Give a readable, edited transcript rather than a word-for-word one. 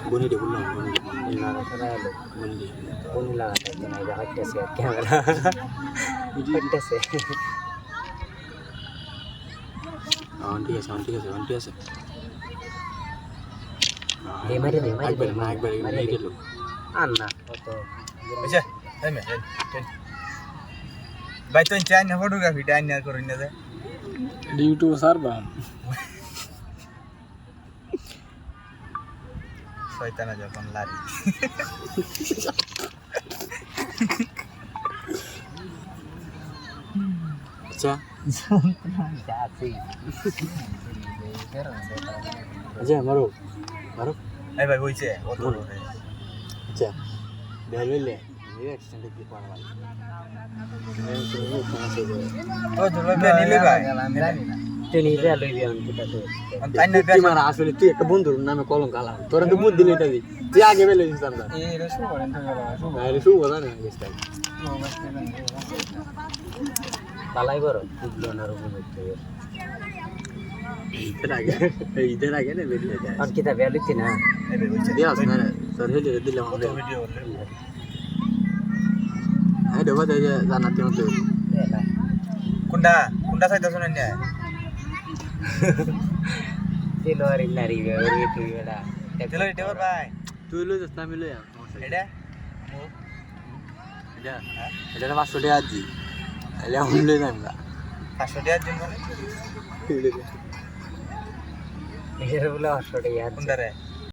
Boni dia pulang, boni না রাখা এলো dia. কোন লাগাতে না যা হইতেছে ক্যামেরা হইতেছে Onti ase. দে মারি দে Ekbar naik dulu. আর না কত বুঝছে এই মে ভাই তো চাই না ফটোগ্রাফি টাইম না করেন না ইউটিউব সারবা শয়তানা যখন লারি Acha, যাচ্ছি acha maru. Maru. এই ভাই হইছে অত Acha. Belele. Ini extend di mana lagi? Ini tuh sama sih. ও দুলবে নিলে ভাই তুই নিজে লইবি আমি কিটাতে তাই না তুই মারা আসলে তুই একটা বন্ধুর নামে কলম কালাম তোরা তো বুদ্ধি নিতে দি তুই আগে বেলে দিস আমরা এই রসু করেন তো আরে শুভ কথা না গেস্টাই পালাই করো বুঝলো না রূপে হইতে ইধর আগে না বেরিয়ে যায় আর কিতা বেলুতি না এই ভাই হইছে দিয়াস না তোর হেলে দিলাম আমরা ভিডিও এই দেবা দে জানাতে মত কোনটা চাইতা শুনেন না তেলো আর নারী বেরি তুই বেড়া চলো এটা ভাই তুই লই যাস না আমি লই এটা এটা এটা 500 টাকা দি এলে আমি লই যাম না 500 টাকা দিন মানে এর বলে 800 টাকা কোনটা রে